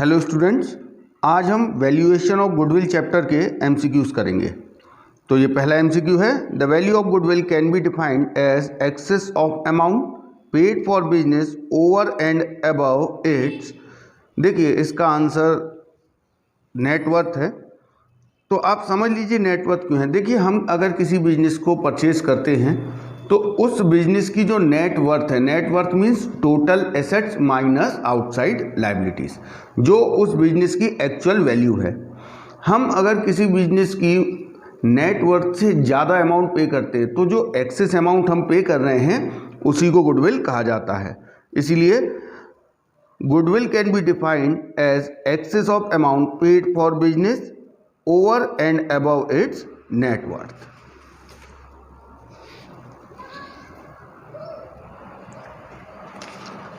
Hello students, आज हम valuation of goodwill chapter के एमसीक्यूज करेंगे। तो ये पहला एमसीक्यू है, the value of goodwill can be defined as excess of amount paid for business over and above its. देखिए इसका आंसर नेटवर्थ है। तो आप समझ लीजिए नेटवर्थ क्यों है। देखिए हम अगर किसी बिजनेस को परचेज करते हैं तो उस बिजनेस की जो नेटवर्थ है, net worth means total assets minus outside liabilities, जो उस बिजनेस की एक्चुअल वैल्यू है। हम अगर किसी बिजनेस की नेटवर्थ से ज़्यादा अमाउंट पे करते हैं तो जो एक्सेस अमाउंट हम पे कर रहे हैं उसी को गुडविल कहा जाता है। इसीलिए goodwill can be defined as excess of amount paid for business over and above its net worth.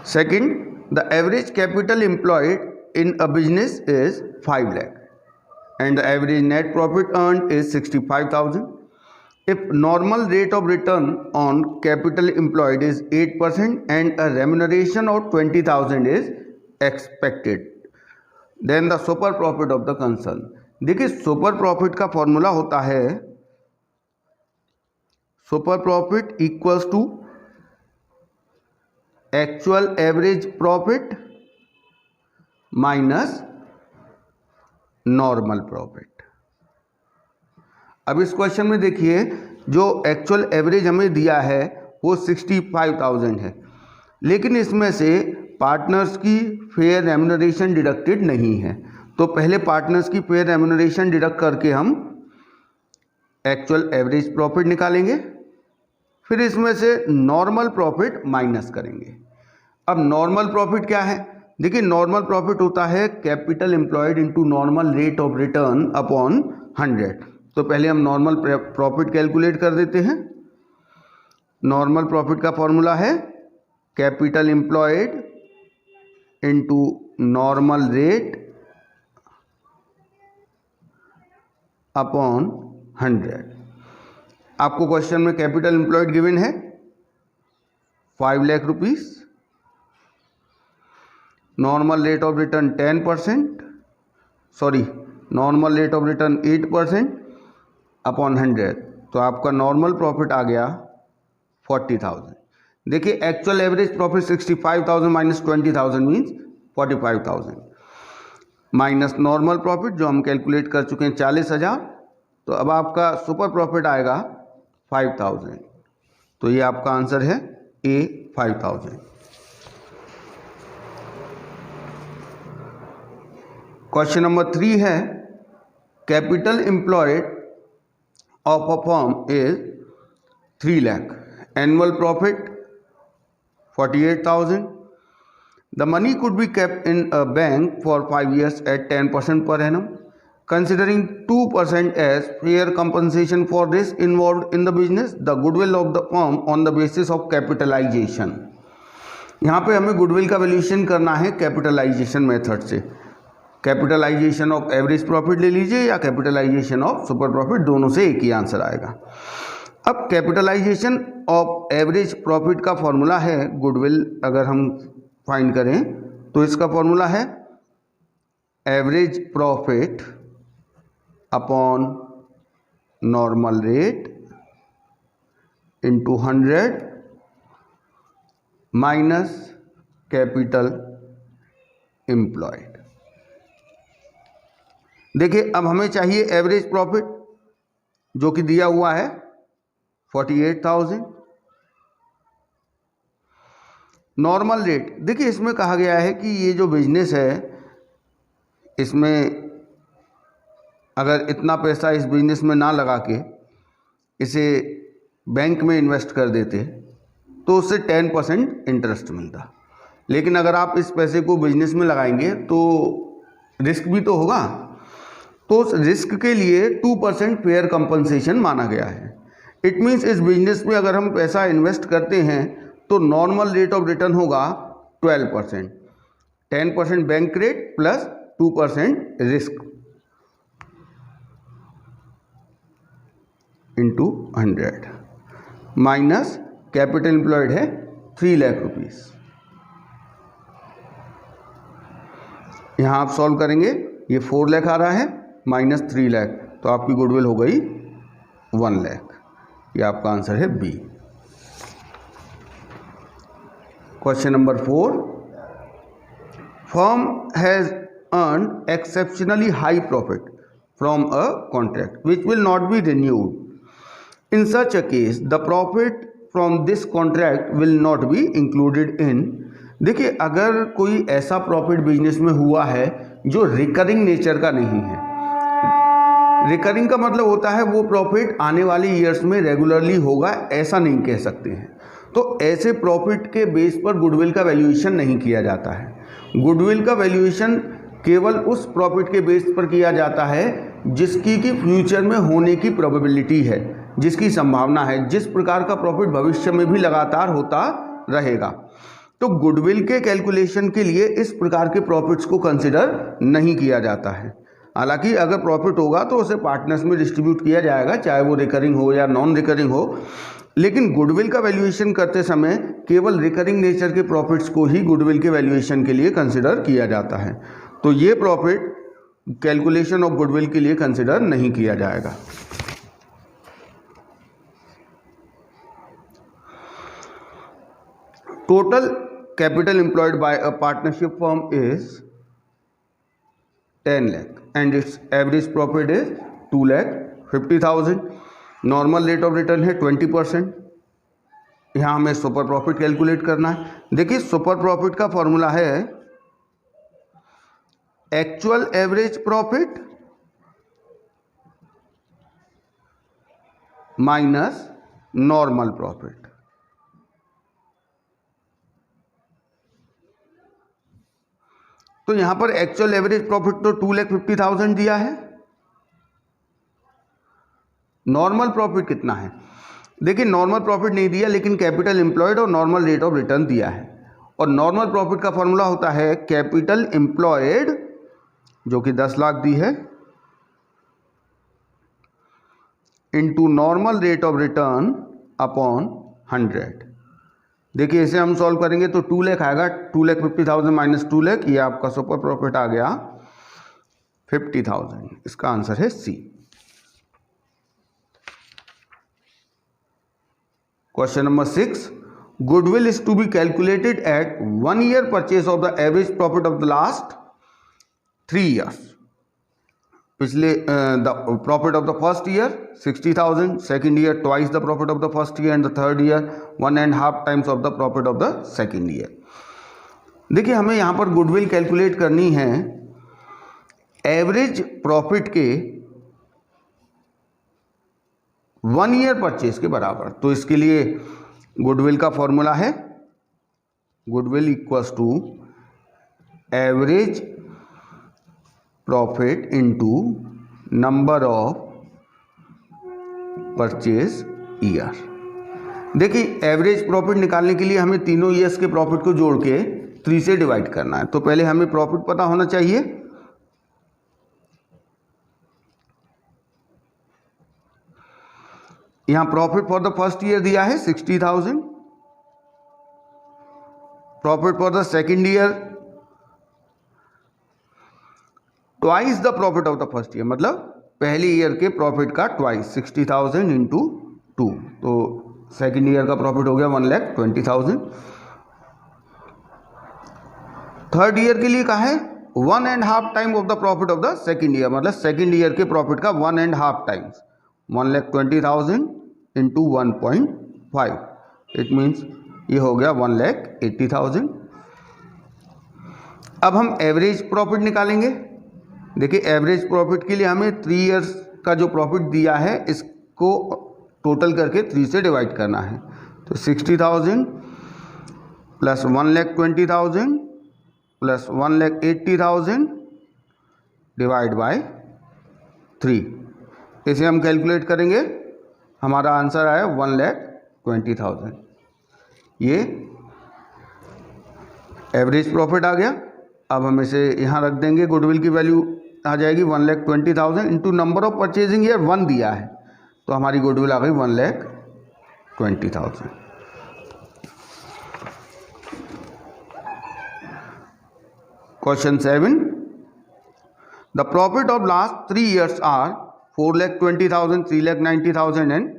Second, the average capital employed in a business is 5 lakh and the average net profit earned is 65,000. If normal rate of return on capital employed is 8% and a remuneration of 20,000 is expected, then the super profit of the concern. देखिए super profit का formula होता है super profit equals to actual average profit minus normal profit. अब इस question में देखिए जो actual average हमें दिया है वो 65,000 है, लेकिन इसमें से पार्टनर्स की फेयर रेम्युनरेशन डिडक्टेड नहीं है। तो पहले पार्टनर्स की फेयर रेम्युनरेशन डिडक्ट करके हम एक्चुअल एवरेज प्रॉफिट निकालेंगे, फिर इसमें से नॉर्मल प्रॉफिट माइनस करेंगे। अब नॉर्मल प्रॉफिट क्या है? देखिए नॉर्मल प्रॉफिट होता है capital employed into normal rate of return upon 100। तो पहले हम नॉर्मल प्रॉफिट कैलकुलेट कर देते हैं। नॉर्मल प्रॉफिट का फॉर्मूला है capital employed into normal rate upon 100। आपको क्वेश्चन में कैपिटल एम्प्लॉयड गिवन है 5 lakh rupees, normal rate of return normal rate of return 8% upon 100। तो आपका नॉर्मल प्रॉफिट आ गया 40,000। देखिए actual average profit 65,000 minus 20,000 means 45,000 minus normal profit जो हम कैलकुलेट कर चुके हैं 40,000। तो अब आपका सुपर प्रॉफिट आएगा 5,000। तो ये आपका आंसर है ए 5,000। क्वेश्चन नंबर 3 है capital employed of a firm is 3 lakh, annual profit 48,000. The money could be kept in a bank for 5 years at 10% per annum. Considering 2% as fair compensation for risk involved in the business, the goodwill of the firm on the basis of capitalization. यहाँ पे हमें goodwill का valuation करना है capitalisation method से। Capitalisation of average profit ले लीजिए या कैपिटलाइजेशन ऑफ सुपर प्रॉफिट, दोनों से एक ही आंसर आएगा। अब कैपिटलाइजेशन ऑफ एवरेज प्रॉफिट का फॉर्मूला है गुडविल अगर हम फाइंड करें तो इसका फॉर्मूला है average profit upon normal rate into 100 minus capital employed. देखिए अब हमें चाहिए एवरेज प्रॉफिट जो कि दिया हुआ है 48,000। नॉर्मल रेट, देखिए इसमें कहा गया है कि ये जो बिजनेस है इसमें अगर इतना पैसा इस बिजनेस में ना लगा के इसे बैंक में इन्वेस्ट कर देते तो उससे 10% इंटरेस्ट मिलता, लेकिन अगर आप इस पैसे को बिजनेस में लगाएंगे तो रिस्क भी तो होगा। तो उस रिस्क के लिए 2% फेयर कंपनसेशन माना गया है। इट मीन्स इस बिजनेस में अगर हम पैसा इन्वेस्ट करते हैं तो नॉर्मल रेट ऑफ रिटर्न होगा 12%, 10% bank rate plus 2% risk into 100 minus capital employed है 3 लाख रुपीस। यहाँ आप सॉल्व करेंगे, ये 4 लाख आ रहा है माइनस 3 लाख, तो आपकी गुडविल हो गई 1 लाख। ये आपका आंसर है B. Question number 4, firm has earned exceptionally high profit from a contract which will not be renewed. In such a case the profit from this contract will not be included in. देखिए, अगर कोई ऐसा profit business में हुआ है जो recurring nature का नहीं है, रिकरिंग का मतलब होता है वो प्रॉफिट आने वाले ईयर्स में रेगुलरली होगा, ऐसा नहीं कह सकते हैं, तो ऐसे प्रॉफिट के बेस पर गुडविल का वैल्यूएशन नहीं किया जाता है। गुडविल का वैल्यूएशन केवल उस प्रॉफिट के बेस पर किया जाता है जिसकी कि फ्यूचर में होने की प्रोबेबिलिटी है, जिसकी संभावना है, जिस प्रकार का प्रॉफिट भविष्य में भी लगातार होता रहेगा। तो गुडविल के कैलकुलेशन के लिए इस प्रकार के प्रॉफिट्स को कंसिडर नहीं किया जाता है। हालांकि अगर प्रॉफिट होगा तो उसे पार्टनर्स में डिस्ट्रीब्यूट किया जाएगा, चाहे वो रिकरिंग हो या नॉन रिकरिंग हो, लेकिन गुडविल का वैल्यूएशन करते समय केवल रिकरिंग नेचर के प्रॉफिट्स को ही गुडविल के वैल्यूएशन के लिए कंसिडर किया जाता है। तो ये प्रॉफिट कैलकुलेशन ऑफ गुडविल के लिए कंसिडर नहीं किया जाएगा। Total capital employed by a partnership firm is 10 lakh and it's average profit is 2,50,000। Normal rate of return है 20%। यहाँ हमें सुपर प्रॉफिट कैलकुलेट करना है। देखिए, सुपर प्रॉफिट का फॉर्मूला है actual average profit minus normal profit. तो यहां पर एक्चुअल एवरेज प्रॉफिट तो 2,50,000 दिया है। नॉर्मल प्रॉफिट कितना है? देखिए, नॉर्मल प्रॉफिट नहीं दिया, लेकिन कैपिटल एम्प्लॉयड और नॉर्मल रेट ऑफ रिटर्न दिया है। और नॉर्मल प्रॉफिट का फॉर्मूला होता है कैपिटल एम्प्लॉयड, जो कि 10 लाख दी है, into normal rate of return upon 100। देखिए, इसे हम सॉल्व करेंगे तो 2 लाख आएगा। 2,50,000 माइनस 2 लाख, ये आपका सुपर प्रॉफिट आ गया 50,000। इसका आंसर है C. Question number 6, goodwill is to be calculated at 1 year purchase of the average profit of the last 3 years। पिछले the profit of the first year 60,000, second year twice the profit of the first year, and the third year 1.5 times of the profit of the second year. देखिए, हमें यहाँ पर goodwill calculate करनी है average profit के 1 year purchase के बराबर। तो इसके लिए गुडविल का फॉर्मूला है goodwill equals to average profit into number of purchase year. देखिए, एवरेज प्रॉफिट निकालने के लिए हमें तीनों ईयर्स के प्रॉफिट को जोड़ के 3 से डिवाइड करना है। तो पहले हमें प्रॉफिट पता होना चाहिए। यहां profit for the first year दिया है 60,000, profit for the second year twice the profit of the first year, मतलब पहले ईयर के प्रॉफिट का ट्वाइस, 60,000 इंटू 2, तो सेकेंड ईयर का प्रॉफिट हो गया 1,20,000। थर्ड ईयर के लिए कहा है 1.5 time of the profit of the second year, मतलब सेकेंड ईयर के प्रॉफिट का 1.5 टाइम्स, 1,20,000 इंटू 1.5, इट मीन्स ये हो गया 1,80,000। अब हम एवरेज प्रॉफिट निकालेंगे। देखिए, एवरेज प्रॉफिट के लिए हमें 3 इयर्स का जो प्रॉफिट दिया है इसको टोटल करके 3 से डिवाइड करना है। तो 60,000 प्लस 1,20,000 प्लस 1,80,000 डिवाइड बाय 3, इसे हम कैलकुलेट करेंगे, हमारा आंसर आया 1,20,000। ये एवरेज प्रॉफिट आ गया। अब हम इसे यहाँ रख देंगे, गुडविल की वैल्यू आ जाएगी 1,20,000 into number of purchasing year 1 दिया है, तो हमारी गुडविल आ गई 1,20,000। Question 7, the profit of last 3 years are 4,20,000, 3,90,000 and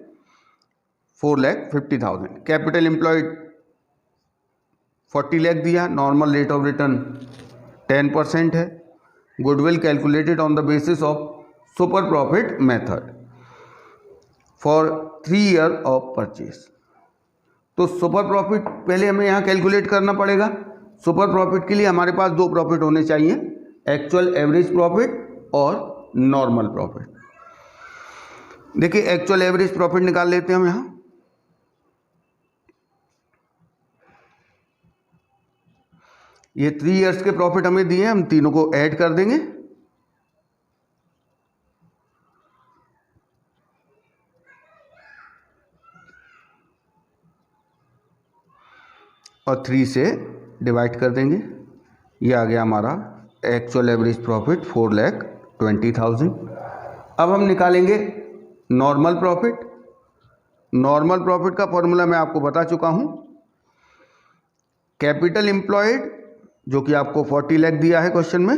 4,50,000. Capital employed 40 lakh दिया. नॉर्मल रेट ऑफ रिटर्न 10% है. Goodwill calculated on the basis of super profit method for 3 year of purchase. तो super profit पहले हमें यहाँ कैलकुलेट करना पड़ेगा. सुपर प्रॉफिट के लिए हमारे पास दो प्रॉफिट होने चाहिए, एक्चुअल एवरेज प्रॉफिट और नॉर्मल प्रॉफिट. देखिए एक्चुअल एवरेज प्रॉफिट निकाल लेते हैं हम यहाँ. ये 3 years के प्रॉफिट हमें दिए, हम तीनों को ऐड कर देंगे. और 3 से डिवाइड कर देंगे. ये आ गया हमारा एक्चुअल एवरेज प्रॉफिट 4,20,000. अब हम निकालेंगे नॉर्मल प्रॉफिट. नॉर्मल प्रॉफिट का फॉर्मूला मैं आपको बता चुका हूँ. कैपिटल एम्प्लॉयड जो कि आपको 40 लाख दिया है क्वेश्चन में,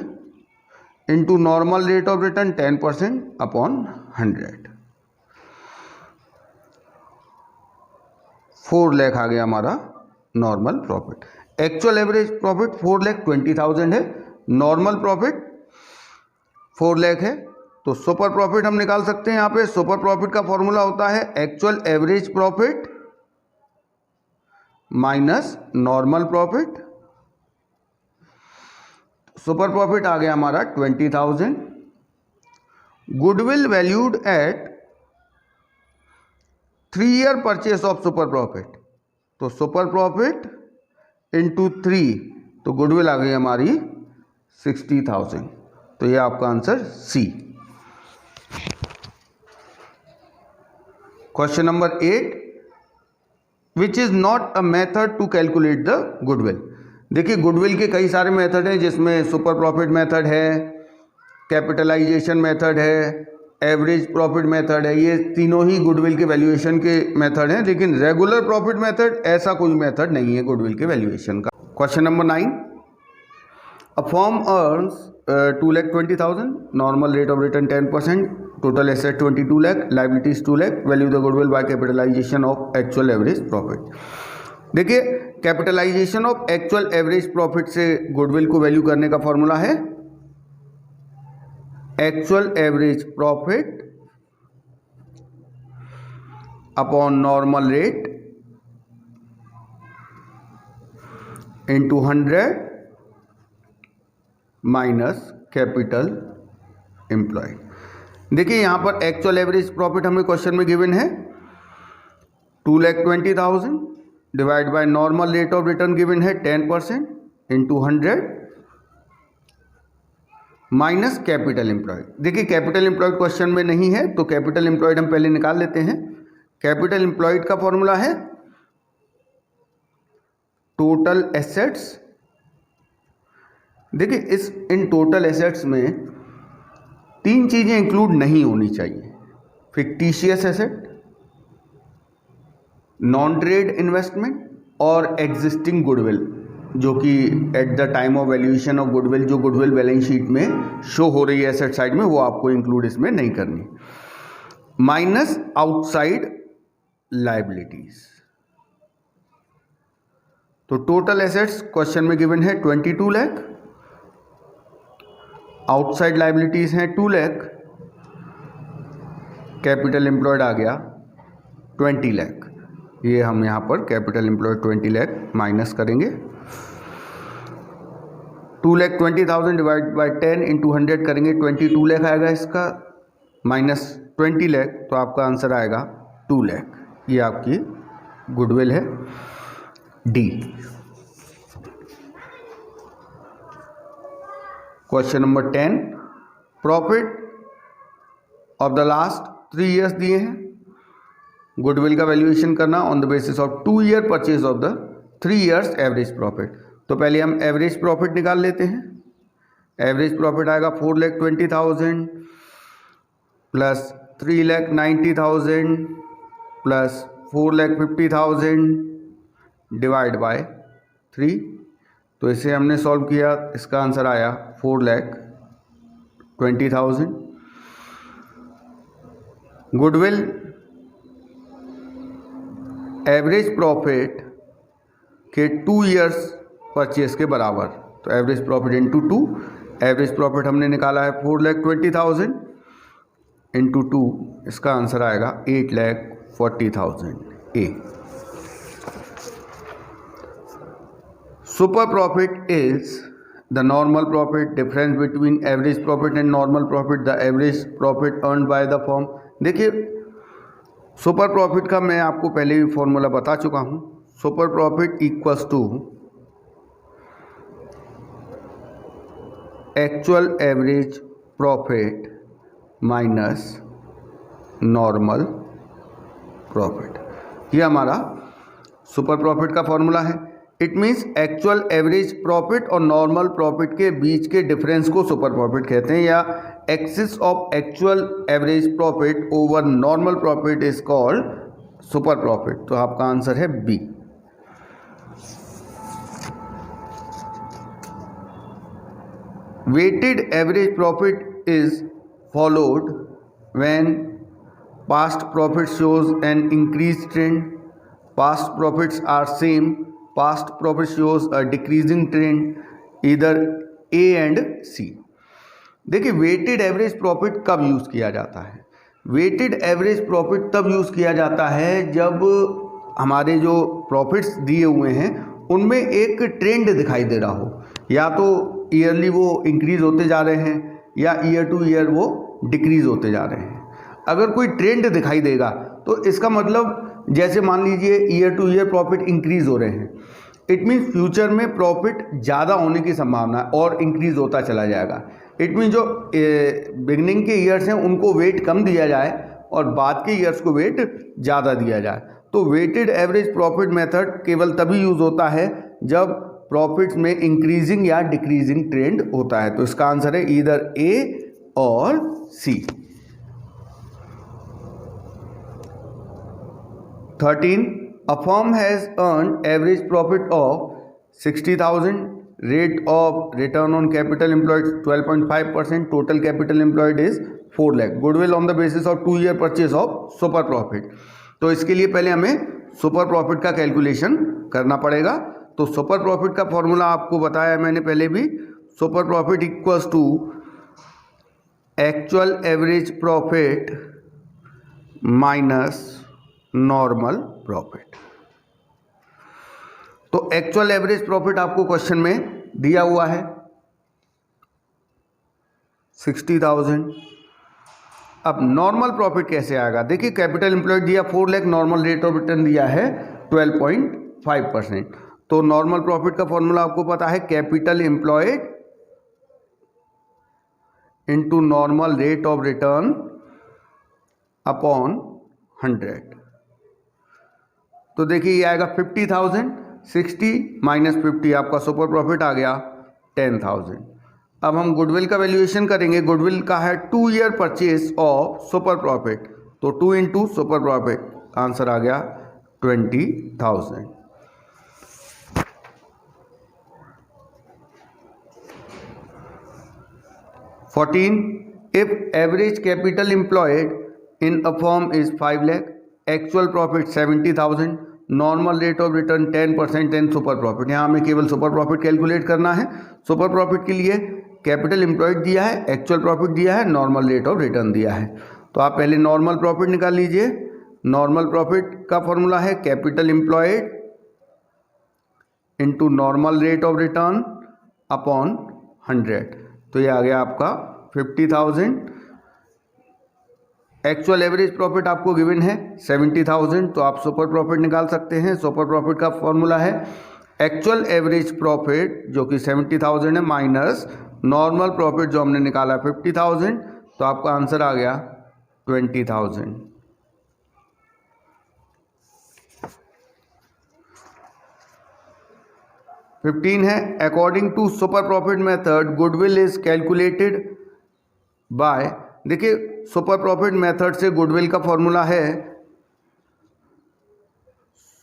into normal rate of return 10% upon 100. 4 lakh आ गया हमारा normal profit. Actual average profit 4,20,000 है. नॉर्मल प्रॉफिट 4 लाख है. तो सुपर प्रॉफिट हम निकाल सकते हैं. यहाँ पे सुपर प्रॉफिट का फॉर्मूला होता है actual average profit minus normal profit. Super profit आ गया हमारा 20,000. Goodwill valued at 3 year purchase of super profit. तो सुपर प्रॉफिट इंटू 3, तो गुडविल आ गई हमारी 60,000. तो ये आपका answer C. Question number 8, which is not a method to calculate the goodwill. देखिए गुडविल के कई सारे मेथड हैं, जिसमें सुपर प्रॉफिट मेथड है, कैपिटलाइजेशन मेथड है, एवरेज प्रॉफिट मेथड है. ये तीनों ही गुडविल के वैल्यूएशन के मेथड हैं. लेकिन रेगुलर प्रॉफिट मेथड ऐसा कोई मेथड नहीं है गुडविल के वैल्यूएशन का. Question number 9, a firm earns 2,20,000, normal rate of return 10%, total asset 22 lakh, liabilities 2 lakh, value the goodwill by capitalization of actual average profit. देखिए capitalization of actual average profit से goodwill को value करने का formula है actual average profit upon normal rate into 100 minus capital employed. देखिए यहां पर actual average profit हमें क्वेश्चन में गिवन है 2,20,000 divide by normal rate of return given है 10% इंटू 100 माइनस कैपिटल एम्प्लॉयड. देखिए कैपिटल एम्प्लॉयड क्वेश्चन में नहीं है, तो कैपिटल एम्प्लॉयड हम पहले निकाल लेते हैं. कैपिटल एम्प्लॉयड का फॉर्मूला है टोटल एसेट्स. देखिए इन टोटल एसेट्स में 3 चीजें इंक्लूड नहीं होनी चाहिए: fictitious asset, non trade investment और एग्जिस्टिंग गुडविल, जो कि at the time of valuation of goodwill जो गुडविल बैलेंस शीट में शो हो रही है एसेट साइड में, वो आपको इंक्लूड इसमें नहीं करनी. Minus outside liabilities. तो टोटल एसेट्स क्वेश्चन में गिवन है 22 लाख, आउटसाइड लायबिलिटीज हैं 2 लाख, कैपिटल एम्प्लॉयड आ गया 20 लाख. ये हम यहाँ पर कैपिटल एम्प्लॉयड 20 लाख माइनस करेंगे. 2,20,000 डिवाइड बाई 10 इंटू 100 करेंगे, 22 लाख आएगा इसका, माइनस 20 लाख, तो आपका आंसर आएगा 2 लाख. ये आपकी गुडविल है D. Question number 10, profit of the last 3 years दिए हैं. गुडविल का वैल्यूएशन करना on the basis of 2 year purchase of the 3 years average profit. तो पहले हम एवरेज प्रॉफिट निकाल लेते हैं. एवरेज प्रॉफिट आएगा 4,20,000 प्लस 3,90,000 प्लस 4,50,000 डिवाइड बाय 3. तो इसे हमने सॉल्व किया, इसका आंसर आया 4,20,000. 20,000। गुडविल एवरेज प्रॉफिट के 2 ईयर्स परचेज के बराबर, तो average profit into 2, average profit हमने निकाला है 4,20,000 इंटू 2, इसका आंसर आएगा 8,40,000 A. Super profit is the normal profit, difference between average profit and normal profit, the average profit earned by the firm. देखिए सुपर प्रॉफिट का मैं आपको पहले भी फॉर्मूला बता चुका हूँ। Super profit equals to actual average profit minus normal profit, ये हमारा सुपर प्रॉफिट का फॉर्मूला है। It means actual average profit और नॉर्मल प्रॉफिट के बीच के डिफरेंस को सुपर प्रॉफिट कहते हैं, या axis of actual average profit over normal profit is called super profit. तो आपका आंसर है B. weighted average profit is followed when past profit shows an increased trend, past profits are same, past profit shows a decreasing trend, either A and C। देखिए weighted average profit कब use किया जाता है? Weighted average profit तब use किया जाता है जब हमारे जो प्रॉफिट्स दिए हुए हैं उनमें एक ट्रेंड दिखाई दे रहा हो, या तो ईयरली वो इंक्रीज होते जा रहे हैं या ईयर टू ईयर वो डिक्रीज होते जा रहे हैं। अगर कोई ट्रेंड दिखाई देगा तो इसका मतलब जैसे मान लीजिए year two year profit increase हो रहे हैं, इट मीन्स फ्यूचर में प्रॉफिट ज़्यादा होने की संभावना है और इंक्रीज होता चला जाएगा। इट मीन्स जो बिगनिंग के ईयर्स हैं उनको वेट कम दिया जाए और बाद के ईयर्स को वेट ज़्यादा दिया जाए। तो वेटेड एवरेज प्रॉफिट मेथड केवल तभी यूज़ होता है जब प्रॉफिट्स में इंक्रीजिंग या डिक्रीजिंग ट्रेंड होता है। तो इसका आंसर है ईदर ए और सी। 13, a firm has earned average profit of 60,000, rate of return on capital employed 12.5%, total capital employed is 4 lakh, goodwill on the basis of 2 year purchase of super profit। तो इसके लिए पहले हमें सुपर प्रॉफिट का calculation करना पड़ेगा। तो super profit का फॉर्मूला आपको बताया मैंने पहले भी, super profit equals to actual average profit minus normal profit. तो एक्चुअल एवरेज प्रॉफिट आपको क्वेश्चन में दिया हुआ है 60,000। अब नॉर्मल प्रॉफिट कैसे आएगा? देखिए कैपिटल एम्प्लॉयड दिया 4 lakh, normal rate of return दिया है 12.5%। तो नॉर्मल प्रॉफिट का फॉर्मूला आपको पता है, capital employed into normal rate of return upon 100। तो देखिए ये आएगा 50,000, 60 माइनस 50 आपका सुपर प्रॉफिट आ गया 10,000। अब हम गुडविल का वैल्यूएशन करेंगे। गुडविल का है 2 year purchase of super profit, तो 2 इंटू सुपर प्रॉफिट, आंसर आ गया 20,000। If average capital employed in a firm is 5 lakh, actual profit 70,000, normal rate of return 10%, then super profit. यहाँ हमें केवल सुपर प्रॉफिट कैलकुलेट करना है। Super profit के लिए capital employed दिया है, एक्चुअल प्रॉफिट दिया है, नॉर्मल रेट ऑफ रिटर्न दिया है। तो आप पहले नॉर्मल प्रॉफिट निकाल लीजिए। नॉर्मल प्रॉफिट का फॉर्मूला है capital employed into normal rate of return upon 100। तो ये आ गया आपका 50,000। एक्चुअल एवरेज प्रॉफिट आपको गिवन है 70,000, तो आप सुपर प्रॉफिट निकाल सकते हैं। सुपर प्रॉफिट का फॉर्मूला है एक्चुअल एवरेज प्रॉफिट जो कि 70,000 है माइनस नॉर्मल प्रॉफिट जो हमने निकाला 50,000, तो आपका आंसर आ गया 20,000। फिफ्टीन है according to super profit method goodwill is calculated by. देखिए सुपर प्रॉफिट मेथड से गुडविल का फॉर्मूला है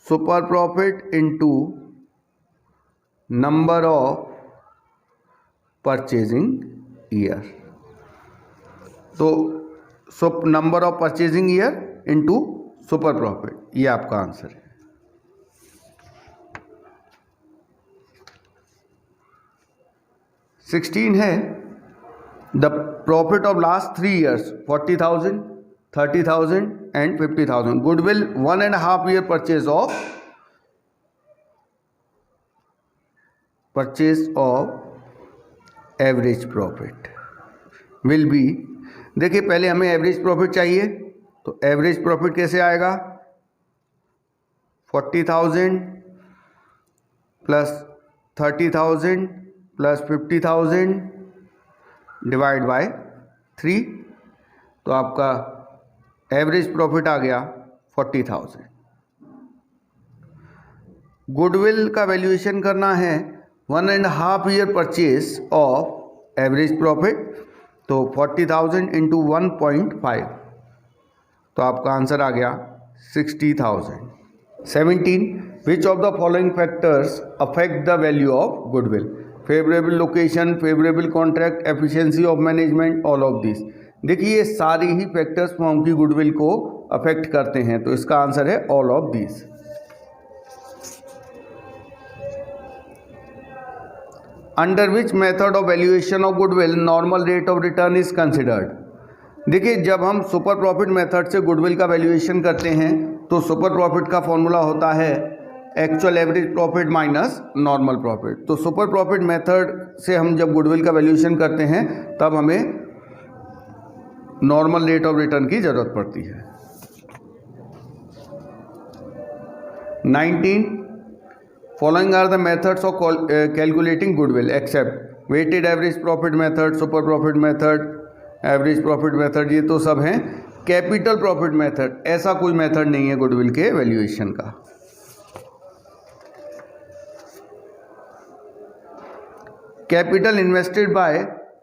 super profit into number of purchasing year. तो number of purchasing year into super profit, ये आपका आंसर है। 16 है the profit of last 3 years 40,000, 30,000 and 50,000। Goodwill 1.5 year purchase of average profit will be. देखिए पहले हमें एवरेज प्रॉफिट चाहिए, तो एवरेज प्रॉफिट कैसे आएगा? 40,000 प्लस 30,000 प्लस 50,000 डिवाइड बाय 3, तो आपका एवरेज प्रॉफिट आ गया 40,000। गुडविल का वैल्यूएशन करना है 1.5 year purchase of average profit, तो 40,000 इंटू 1.5, तो आपका आंसर आ गया 60,000। 17 विच of the following factors affect the value of goodwill? Favourable location, favourable contract, efficiency of management, all of this. देखिए ये सारी ही फैक्टर्स फर्म की गुडविल को अफेक्ट करते हैं, तो इसका आंसर है all of this. Under which method of valuation of goodwill normal rate of return is considered? देखिए जब हम सुपर प्रॉफिट मेथड से गुडविल का वैल्यूएशन करते हैं तो सुपर प्रॉफिट का फॉर्मूला होता है actual average profit minus normal profit. तो सुपर प्रॉफिट मेथड से हम जब गुडविल का वैल्यूएशन करते हैं तब हमें नॉर्मल रेट ऑफ रिटर्न की जरूरत पड़ती है। 19 following are the methods of calculating goodwill except weighted average profit method, super profit method, average profit method, ये तो सब हैं। कैपिटल प्रॉफिट मेथड, ऐसा कोई मेथड नहीं है गुडविल के वैल्यूएशन का। Capital invested bye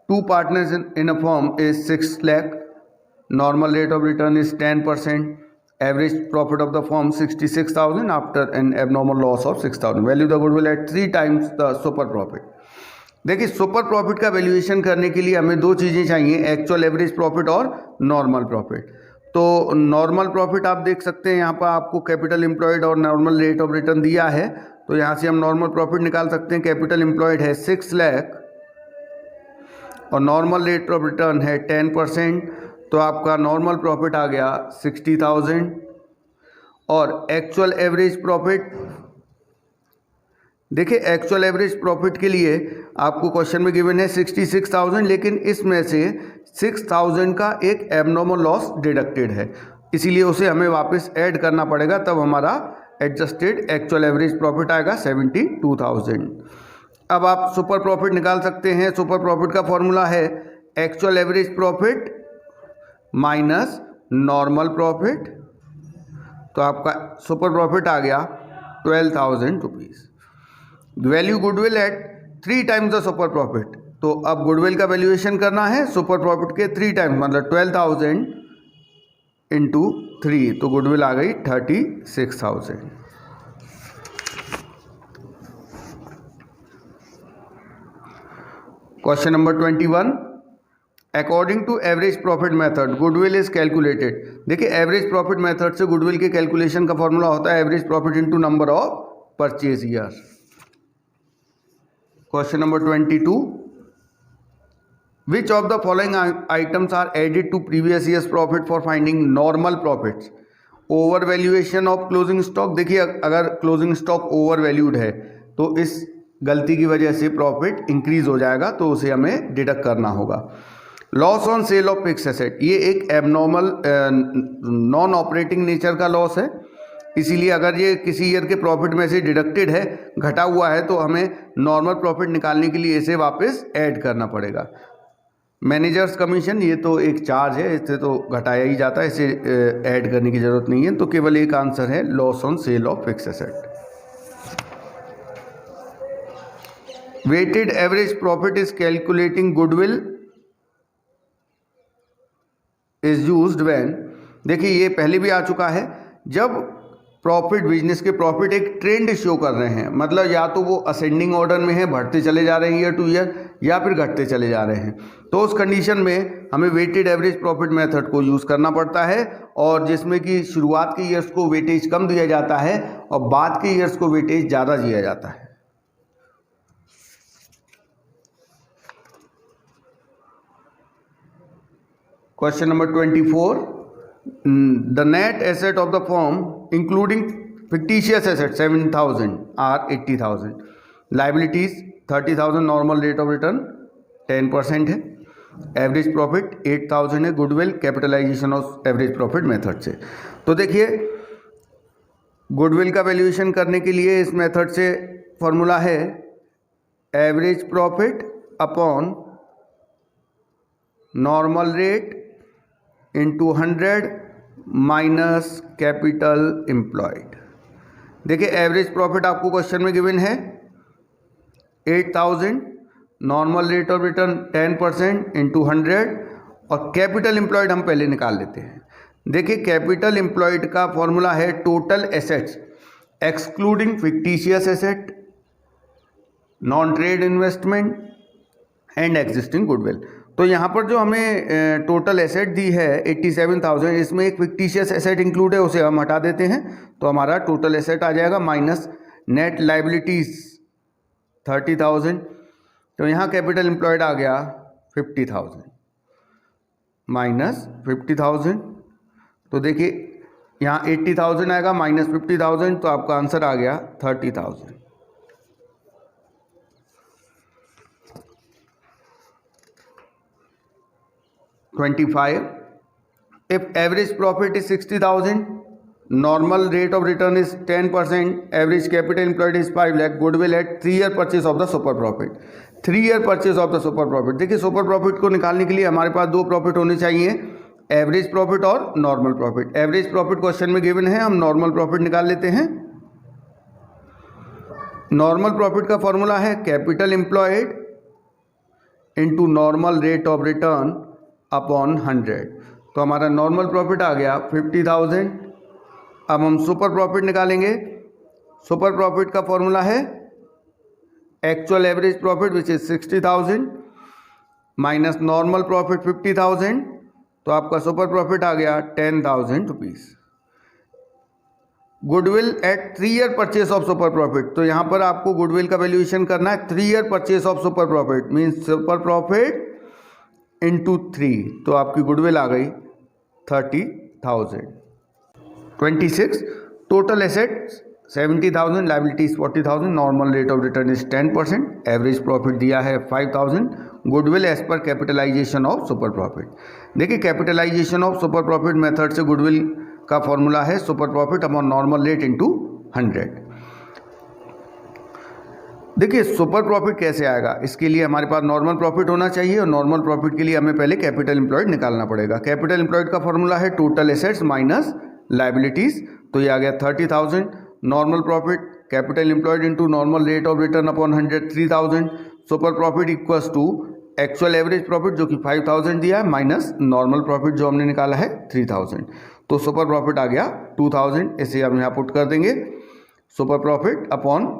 2 partners in a firm is 6 lakh, normal rate of return is 10%, average profit of the firm 66,000 after an abnormal loss of 6,000, value the goodwill at 3 times the super profit। देखिए super profit का valuation करने के लिए हमें 2 चीज़ें चाहिए, actual average profit और normal profit. तो नॉर्मल प्रॉफिट आप देख सकते हैं यहाँ पर आपको कैपिटल एम्प्लॉयड और नॉर्मल रेट ऑफ रिटर्न दिया है, तो यहाँ से हम नॉर्मल प्रॉफिट निकाल सकते हैं। कैपिटल एम्प्लॉयड है 6 लाख और नॉर्मल रेट ऑफ रिटर्न है 10%, तो आपका नॉर्मल प्रॉफिट आ गया 60,000। और एक्चुअल एवरेज प्रॉफिट, देखिए एक्चुअल एवरेज प्रॉफिट के लिए आपको क्वेश्चन में गिवन है 66,000, लेकिन इसमें से 6,000 का एक एबनॉर्मल लॉस डिडक्टेड है, इसीलिए उसे हमें वापस ऐड करना पड़ेगा, तब हमारा एडजस्टेड एक्चुअल एवरेज प्रॉफिट आएगा 72,000। अब आप सुपर प्रॉफिट निकाल सकते हैं। सुपर प्रॉफिट का फॉर्मूला है actual average profit minus normal profit, तो आपका सुपर प्रॉफिट आ गया 12,000 rupees. Value goodwill at 3 times the super profit, तो अब गुडविल का वैल्यूएशन करना है सुपर प्रॉफिट के 3 times, मतलब 12,000 इंटू 3, तो गुडविल आ गई 36,000। Question number 21, according to average profit method goodwill is calculated. देखिए एवरेज प्रॉफिट मेथड से गुडविल के कैलकुलेशन का फॉर्मूला होता है average profit into number of purchase year. Question number 22, which of the following items are added to previous years profit for finding normal profits? Over valuation of closing stock. देखिए अगर closing stock over valued है तो इस गलती की वजह से profit increase हो जाएगा, तो उसे हमें डिडक्ट करना होगा। Loss on sale of fix asset, ये एक एबनॉर्मल नॉन ऑपरेटिंग नेचर का लॉस है, इसीलिए अगर ये किसी ईयर के प्रॉफिट में से डिडक्टेड है, घटा हुआ है, तो हमें नॉर्मल प्रॉफिट निकालने के लिए इसे वापस ऐड करना पड़ेगा। मैनेजर्स कमीशन, ये तो एक चार्ज है, इससे तो घटाया ही जाता है, इसे ऐड करने की ज़रूरत नहीं है, तो केवल एक आंसर है loss on sale of fix asset. Weighted average profit is calculating goodwill is used when, देखिए ये पहले भी आ चुका है, जब प्रॉफिट, बिजनेस के प्रॉफिट एक ट्रेंड शो कर रहे हैं, मतलब या तो वो असेंडिंग ऑर्डर में है, बढ़ते चले जा रहे हैं ईयर टू ईयर, या फिर घटते चले जा रहे हैं। तो उस कंडीशन में हमें वेटेड एवरेज प्रॉफिट मेथड को यूज़ करना पड़ता है, और जिसमें कि शुरुआत के ईयर्स को वेटेज कम दिया जाता है और बाद के ईयर्स को वेटेज ज़्यादा दिया जाता है। Question number 24, the net asset of the firm including fictitious assets 7,000 are 80,000, liabilities 30,000, normal rate of return 10% है, एवरेज प्रॉफिट 8,000 है, goodwill capitalisation of average profit method से। तो देखिए गुडविल का वैल्यूएशन करने के लिए इस मेथड से फॉर्मूला है average profit upon normal rate into 100 minus capital employed. देखिए एवरेज प्रॉफिट आपको क्वेश्चन में गिवन है 8,000, normal rate of return 10% into 100, और कैपिटल एम्प्लॉयड हम पहले निकाल लेते हैं। देखिए कैपिटल एम्प्लॉयड का फॉर्मूला है total assets excluding fictitious asset, non trade investment and existing goodwill. तो यहाँ पर जो हमें टोटल एसेट दी है 87,000, इसमें एक फिक्टिशियस एसेट इंक्लूड है, उसे हम हटा देते हैं, तो हमारा टोटल एसेट आ जाएगा माइनस नेट लाइबिलिटीज 30,000। तो यहाँ कैपिटल एम्प्लॉयड आ गया 50,000 माइनस 50,000। तो देखिए यहाँ 80,000 आएगा माइनस 50,000, तो आपका आंसर आ गया 30,000। If average profit is 60,000, normal rate of return is 10%, average capital employed is 5 lakh, goodwill at 3-year purchase of the super profit, 3-year purchase of the super profit। देखिए super profit को निकालने के लिए हमारे पास दो profit होने चाहिए, average profit और normal profit. Average profit question में गिवन है, हम नॉर्मल प्रॉफिट निकाल लेते हैं। नॉर्मल प्रॉफिट का फॉर्मूला है capital employed into normal rate of return upon 100। तो हमारा नॉर्मल प्रॉफिट आ गया 50,000। अब हम सुपर प्रॉफिट निकालेंगे। सुपर प्रॉफिट का फॉर्मूला है actual average profit which is 60,000 minus normal profit 50,000, तो आपका सुपर प्रॉफिट आ गया 10,000 rupees. Goodwill at 3-year purchase of super profit, तो यहाँ पर आपको गुडविल का वैल्यूएशन करना है 3-year purchase of super profit, means super profit into 3, तो आपकी गुडविल आ गई 30,000। 26, total assets 70,000, liabilities 40,000, normal rate of return is 10%, average profit दिया है 5,000, goodwill as per capitalization of super profit. देखिए capitalization of super profit method से goodwill का formula है super profit upon normal rate into 100। देखिए super profit कैसे आएगा, इसके लिए हमारे पास नॉर्मल प्रॉफिट होना चाहिए, और नॉर्मल प्रॉफिट के लिए हमें पहले कैपिटल एम्प्लॉयड निकालना पड़ेगा। कैपिटल एम्प्लॉयड का फॉर्मूला है टोटल एसेट्स माइनस लाइबिलिटीज, तो ये आ गया 30,000, normal profit capital employed into normal rate of return upon 100 3,000, super profit equals to actual average profit जो कि 5,000 दिया है माइनस नॉर्मल प्रॉफिट जो हमने निकाला है 3,000, तो सुपर प्रॉफिट आ गया 2,000। इसे हम यहाँ पुट कर देंगे, super profit upon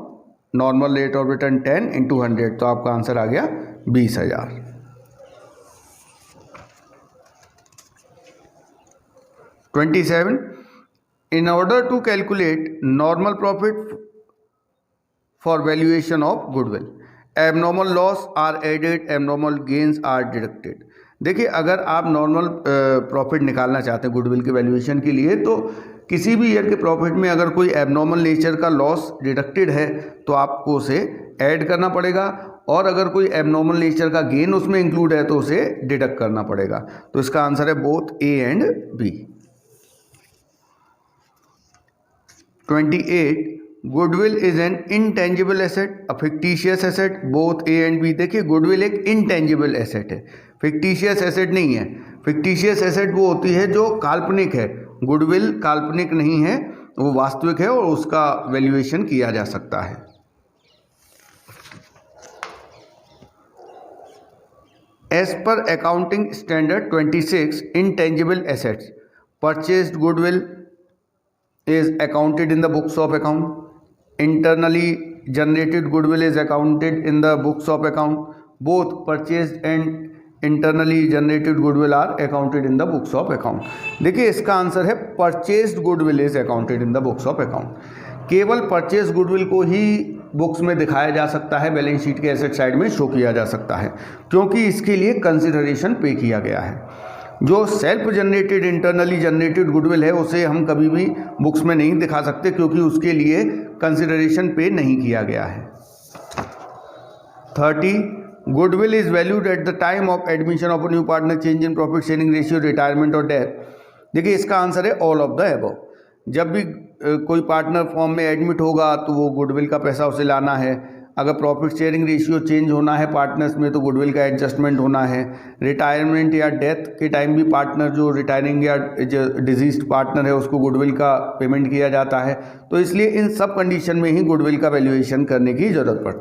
normal rate of return 10 into 100, तो आपका आंसर आ गया 20,000। 27, in order to calculate normal profit for valuation of goodwill, abnormal loss are added, abnormal gains are deducted। देखिए अगर आप नॉर्मल प्रॉफिट निकालना चाहते हैं गुडविल के वैल्यूएशन के लिए, तो किसी भी ईयर के प्रॉफिट में अगर कोई एबनॉर्मल नेचर का लॉस डिडक्टेड है तो आपको उसे ऐड करना पड़ेगा, और अगर कोई एबनॉर्मल नेचर का गेन उसमें इंक्लूड है तो उसे डिडक्ट करना पड़ेगा। तो इसका आंसर है both A and B. 28, goodwill is an intangible asset, a fictitious asset, both A and B. देखिए गुडविल एक इनटेंजिबल एसेट है, फिक्टिशियस एसेट नहीं है। फिक्टिशियस एसेट वो होती है जो काल्पनिक है, गुडविल काल्पनिक नहीं है, वो वास्तविक है और उसका वैल्यूएशन किया जा सकता है। As per accounting standard 26, intangible assets, purchased goodwill is accounted in the books of account. Internally generated goodwill is accounted in the books of account. Both purchased and internally generated goodwill are accounted in the books of account. देखिए इसका answer है purchased goodwill is accounted in the books of account. केवल purchase goodwill को ही books में दिखाया जा सकता है, बैलेंस शीट के एसेट साइड में शो किया जा सकता है, क्योंकि इसके लिए कंसिडरेशन पे किया गया है. जो self generated internally generated goodwill है उसे हम कभी भी बुक्स में नहीं दिखा सकते, क्योंकि उसके लिए कंसिडरेशन पे नहीं किया गया है. 30. Goodwill is valued at the time of admission of a new partner, change in profit sharing ratio, retirement और डेथ. देखिए इसका आंसर है ऑल ऑफ द अबव. जब भी कोई पार्टनर फॉर्म में एडमिट होगा तो वो गुडविल का पैसा उसे लाना है. अगर प्रॉफिट शेयरिंग रेशियो चेंज होना है पार्टनर्स में तो गुडविल का एडजस्टमेंट होना है. रिटायरमेंट या डेथ के टाइम भी पार्टनर जो रिटायरिंग या जो डिजीज्ड पार्टनर है उसको गुडविल का पेमेंट किया जाता है. तो इसलिए इन सब कंडीशन में ही गुडविल का वैल्यूएशन करने की ज़रूरत पड़ती है.